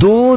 2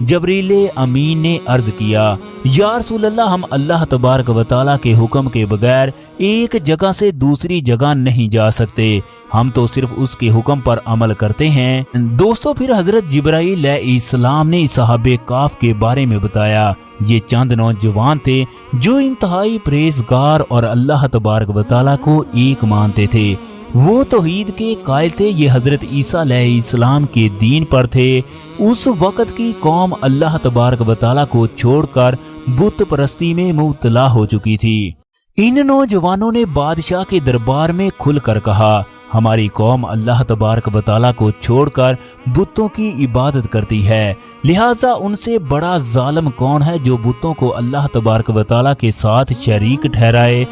جبریل امین نے عرض کیا یا رسول اللہ ہم اللہ تبارک و تعالیٰ کے حکم کے بغیر ایک جگہ سے دوسری جگہ نہیں جا سکتے، ہم تو صرف اس کے حکم پر عمل کرتے ہیں۔ دوستو پھر حضرت جبرائیل علیہ السلام نے اصحاب کہف کے بارے میں بتایا۔ یہ چند نوجوان تھے جو انتہائی پرہیزگار اور اللہ تبارک و تعالیٰ کو ایک مانتے تھے، وہ توحید کے قائل تھے، یہ حضرت عیسیٰ علیہ السلام کے دین پر تھے۔ اس وقت کی قوم اللہ تبارک و تعالیٰ کو چھوڑ کر بت پرستی میں مبتلا ہو چکی تھی۔ ان نوجوانوں نے بادشاہ کے دربار میں کھل کر کہا ہماری قوم اللہ تبارک و تعالیٰ کو چھوڑ کر بتوں کی عبادت کرتی ہے، لہٰذا ان سے بڑا ظالم کون ہے جو بتوں کو اللہ تبارک و تعالیٰ کے ساتھ شریک ٹھہرائے۔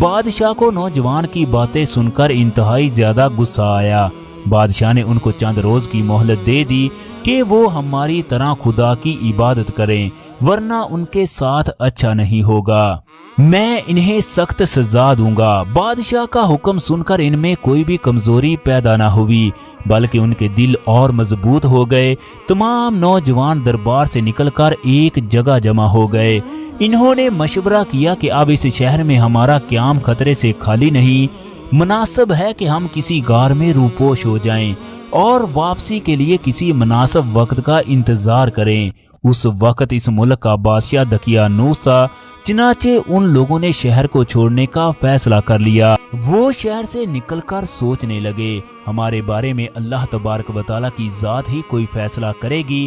بادشاہ کو نوجوان کی باتیں سن کر انتہائی زیادہ غصہ آیا۔ بادشاہ نے ان کو چند روز کی مہلت دے دی کہ وہ ہماری طرح خدا کی عبادت کریں، ورنہ ان کے ساتھ اچھا نہیں ہوگا، میں انہیں سخت سزا دوں گا۔ بادشاہ کا حکم سن کر ان میں کوئی بھی کمزوری پیدا نہ ہوئی، بلکہ ان کے دل اور مضبوط ہو گئے۔ تمام نوجوان دربار سے نکل کر ایک جگہ جمع ہو گئے۔ انہوں نے مشورہ کیا کہ اب اس شہر میں ہمارا قیام خطرے سے خالی نہیں، مناسب ہے کہ ہم کسی غار میں روپوش ہو جائیں اور واپسی کے لیے کسی مناسب وقت کا انتظار کریں۔ اس وقت اس ملک کا بادشاہ دقیانوس تھا، چنانچہ ان لوگوں نے شہر کو چھوڑنے کا فیصلہ کر لیا۔ وہ شہر سے نکل کر سوچنے لگے ہمارے بارے میں اللہ تبارک و تعالیٰ کی ذات ہی کوئی فیصلہ کرے گی۔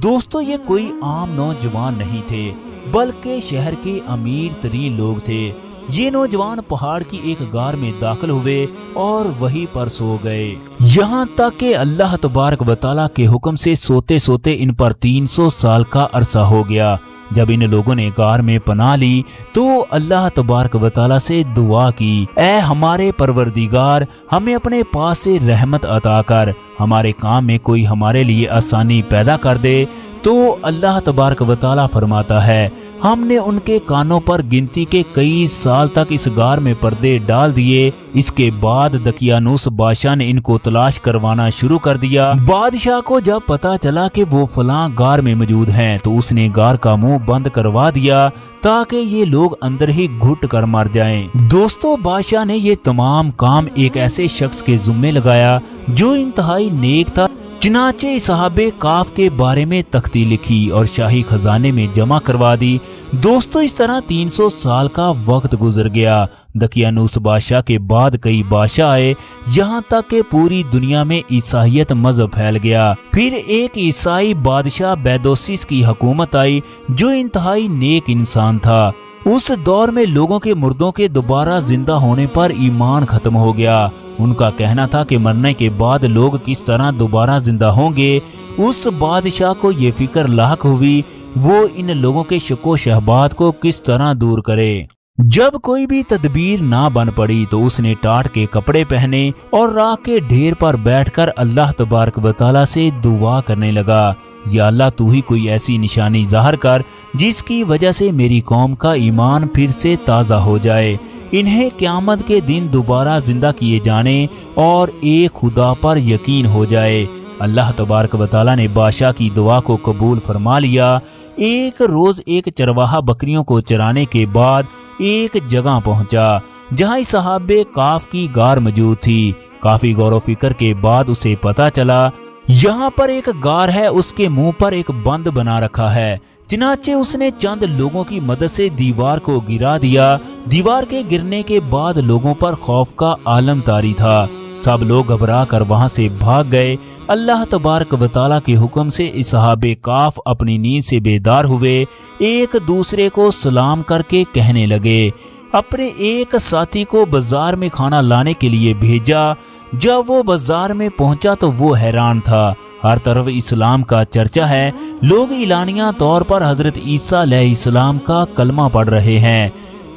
دوستو یہ کوئی عام نوجوان نہیں تھے، بلکہ شہر کے امیر ترین لوگ تھے۔ یہ نوجوان پہاڑ کی ایک غار میں داخل ہوئے اور وہیں پر سو گئے، یہاں تک کہ اللہ تبارک و تعالیٰ کے حکم سے سوتے سوتے ان پر 300 سال کا عرصہ ہو گیا۔ جب ان لوگوں نے غار میں پناہ لی تو اللہ تبارک و تعالیٰ سے دعا کی اے ہمارے پروردگار ہمیں اپنے پاس سے رحمت عطا کر، ہمارے کام میں کوئی ہمارے لیے آسانی پیدا کر دے۔ تو اللہ تبارک و تعالیٰ فرماتا ہے ہم نے ان کے کانوں پر گنتی کے کئی سال تک اس غار میں پردے ڈال دیے۔ اس کے بعد دقیانوس بادشاہ نے ان کو تلاش کروانا شروع کر دیا۔ بادشاہ کو جب پتا چلا کہ وہ فلاں غار میں موجود ہیں تو اس نے غار کا منہ بند کروا دیا تاکہ یہ لوگ اندر ہی گھٹ کر مر جائیں۔ دوستو بادشاہ نے یہ تمام کام ایک ایسے شخص کے ذمے لگایا جو انتہائی نیک تھا، چنانچہ اصحاب کہف کے بارے میں تختی لکھی اور شاہی خزانے میں جمع کروا دی۔ دوستو اس طرح 300 سال کا وقت گزر گیا۔ دقیانوس بادشاہ کے بعد کئی بادشاہ آئے، یہاں تک کہ پوری دنیا میں عیسائیت مذہب پھیل گیا۔ پھر ایک عیسائی بادشاہ بیدوسیس کی حکومت آئی جو انتہائی نیک انسان تھا۔ اس دور میں لوگوں کے مردوں کے دوبارہ زندہ ہونے پر ایمان ختم ہو گیا۔ ان کا کہنا تھا کہ مرنے کے بعد لوگ کس طرح دوبارہ زندہ ہوں گے۔ اس بادشاہ کو یہ فکر لاحق ہوئی وہ ان لوگوں کے شک و شبہات کو کس طرح دور کرے۔ جب کوئی بھی تدبیر نہ بن پڑی تو اس نے ٹاٹ کے کپڑے پہنے اور راکھ کے ڈھیر پر بیٹھ کر اللہ تبارک و تعالیٰ سے دعا کرنے لگا یا اللہ تو ہی کوئی ایسی نشانی ظاہر کر جس کی وجہ سے میری قوم کا ایمان پھر سے تازہ ہو جائے، انہیں قیامت کے دن دوبارہ زندہ کیے جانے اور ایک خدا پر یقین ہو جائے۔ اللہ تبارک و تعالیٰ نے بادشاہ کی دعا کو قبول فرما لیا۔ ایک روز ایک چرواہا بکریوں کو چرانے کے بعد ایک جگہ پہنچا جہاں اصحاب کہف کی غار موجود تھی۔ کافی غور و فکر کے بعد اسے پتا چلا یہاں پر ایک غار ہے، اس کے منہ پر ایک بند بنا رکھا ہے۔ چنانچہ اس نے چند لوگوں کی مدد سے دیوار کو گرا دیا۔ دیوار کے گرنے کے بعد لوگوں پر خوف کا عالم طاری تھا، سب لوگ گھبرا کر وہاں سے بھاگ گئے۔ اللہ تبارک و تعالیٰ کے حکم سے اصحاب کہف اپنی نیند سے بیدار ہوئے، ایک دوسرے کو سلام کر کے کہنے لگے۔ اپنے ایک ساتھی کو بازار میں کھانا لانے کے لیے بھیجا۔ جب وہ بازار میں پہنچا تو وہ حیران تھا، ہر طرف اسلام کا چرچا ہے، لوگ اعلانیہ طور پر حضرت عیسیٰ علیہ السلام کا کلمہ پڑھ رہے ہیں۔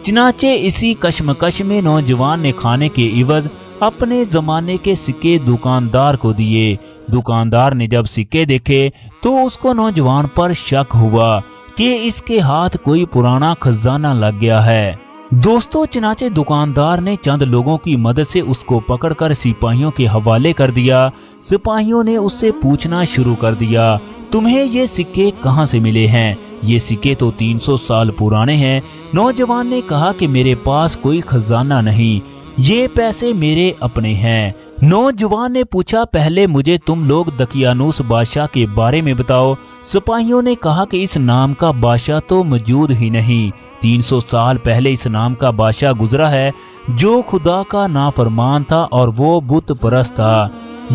چنانچہ اسی کشمکش میں نوجوان نے کھانے کے عوض اپنے زمانے کے سکے دکاندار کو دیے۔ دکاندار نے جب سکے دیکھے تو اس کو نوجوان پر شک ہوا کہ اس کے ہاتھ کوئی پرانا خزانہ لگ گیا ہے۔ دوستو چنانچہ دکاندار نے چند لوگوں کی مدد سے اس کو پکڑ کر سپاہیوں کے حوالے کر دیا۔ سپاہیوں نے اس سے پوچھنا شروع کر دیا، تمہیں یہ سکے کہاں سے ملے ہیں؟ یہ سکے تو 300 سال پرانے ہیں۔ نوجوان نے کہا کہ میرے پاس کوئی خزانہ نہیں، یہ پیسے میرے اپنے ہیں۔ نوجوان نے پوچھا پہلے مجھے تم لوگ دقیانوس بادشاہ کے بارے میں بتاؤ۔ سپاہیوں نے کہا کہ اس نام کا بادشاہ تو موجود ہی نہیں، 300 سال پہلے اس نام کا بادشاہ گزرا ہے جو خدا کا نافرمان تھا اور وہ بت پرست تھا۔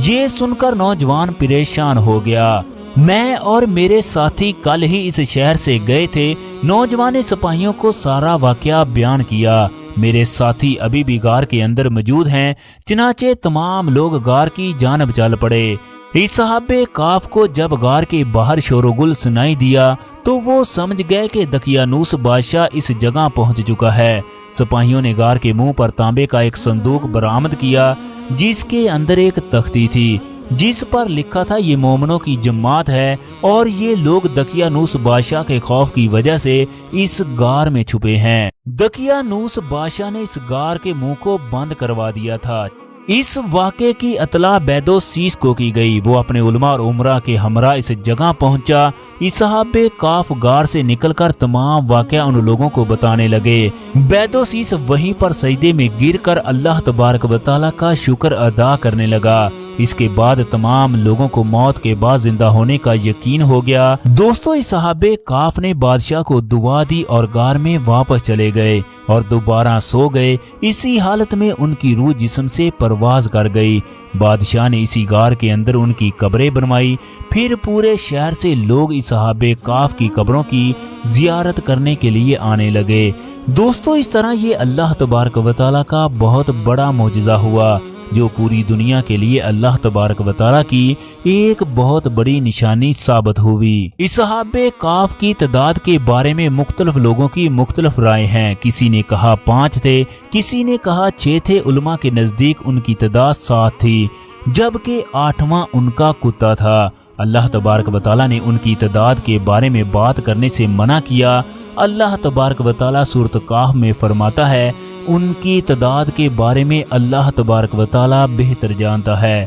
یہ سن کر نوجوان پریشان ہو گیا۔ میں اور میرے ساتھی کل ہی اس شہر سے گئے تھے۔ نوجوان نے سپاہیوں کو سارا واقعہ بیان کیا۔ میرے ساتھی ابھی بھی غار کے اندر موجود ہیں۔ چنانچہ تمام لوگ غار کی جانب چل پڑے۔ اصحاب کاف کو جب غار کے باہر شور و گل سنائی دیا تو وہ سمجھ گئے کہ دقیانوس بادشاہ اس جگہ پہنچ چکا ہے۔ سپاہیوں نے غار کے منہ پر تانبے کا ایک صندوق برآمد کیا جس کے اندر ایک تختی تھی جس پر لکھا تھا یہ مومنوں کی جماعت ہے اور یہ لوگ دقیانوس بادشاہ کے خوف کی وجہ سے اس غار میں چھپے ہیں۔ دقیانوس بادشاہ نے اس غار کے منہ کو بند کروا دیا تھا۔ اس واقعے کی اطلاع بیدوسیس کو کی گئی۔ وہ اپنے علماء اور عمرہ کے ہمراہ اس جگہ پہنچا۔ اصحاب کاف غار سے نکل کر تمام واقعہ ان لوگوں کو بتانے لگے۔ بیدوسیس وہیں پر سجدے میں گر کر اللہ تبارک و تعالیٰ کا شکر ادا کرنے لگا۔ اس کے بعد تمام لوگوں کو موت کے بعد زندہ ہونے کا یقین ہو گیا۔ دوستو، اصحاب کاف نے بادشاہ کو دعا دی اور غار میں واپس چلے گئے اور دوبارہ سو گئے۔ اسی حالت میں ان کی روح جسم سے پرواز کر گئی۔ بادشاہ نے اسی غار کے اندر ان کی قبریں بنوائی۔ پھر پورے شہر سے لوگ اصحاب کاف کی قبروں کی زیارت کرنے کے لیے آنے لگے۔ دوستو، اس طرح یہ اللہ تبارک و تعالیٰ کا بہت بڑا معجزہ ہوا جو پوری دنیا کے لیے اللہ تبارک و تعالیٰ کی ایک بہت بڑی نشانی ثابت ہوئی۔ اصحاب کاف کی تعداد کے بارے میں مختلف لوگوں کی مختلف رائے ہیں۔ کسی نے کہا 5 تھے، کسی نے کہا 6 تھے۔ علماء کے نزدیک ان کی تعداد 7 تھی، جبکہ 8واں ان کا کتا تھا۔ اللہ تبارک و تعالیٰ نے ان کی تعداد کے بارے میں بات کرنے سے منع کیا۔ اللہ تبارک و تعالیٰ سورۃ کہف میں فرماتا ہے ان کی تعداد کے بارے میں اللہ تبارک و تعالیٰ بہتر جانتا ہے۔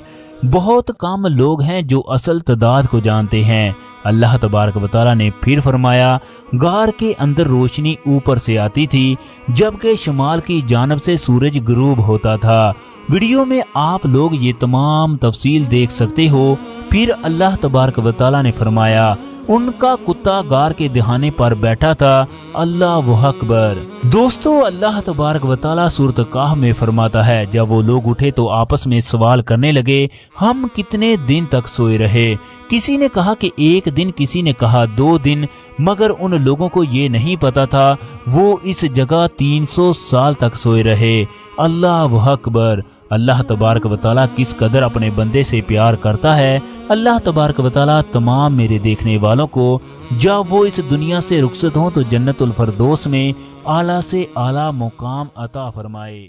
بہت کم لوگ ہیں جو اصل تعداد کو جانتے ہیں۔ اللہ تبارک و تعالیٰ نے پھر فرمایا غار کے اندر روشنی اوپر سے آتی تھی جبکہ شمال کی جانب سے سورج غروب ہوتا تھا۔ ویڈیو میں آپ لوگ یہ تمام تفصیل دیکھ سکتے ہو۔ پھر اللہ تبارک و تعالیٰ نے فرمایا ان کا کتا غار کے دہانے پر بیٹھا تھا۔ اللہ اکبر۔ دوستو، اللہ تبارک و تعالیٰ سورۃ کہف میں فرماتا ہے جب وہ لوگ اٹھے تو آپس میں سوال کرنے لگے ہم کتنے دن تک سوئے رہے؟ کسی نے کہا کہ 1 دن، کسی نے کہا 2 دن، مگر ان لوگوں کو یہ نہیں پتا تھا وہ اس جگہ 300 سال تک سوئے رہے۔ اللہ اکبر۔ اللہ تبارک و تعالیٰ کس قدر اپنے بندے سے پیار کرتا ہے۔ اللہ تبارک و تعالیٰ تمام میرے دیکھنے والوں کو جب وہ اس دنیا سے رخصت ہوں تو جنت الفردوس میں اعلیٰ سے اعلیٰ مقام عطا فرمائے۔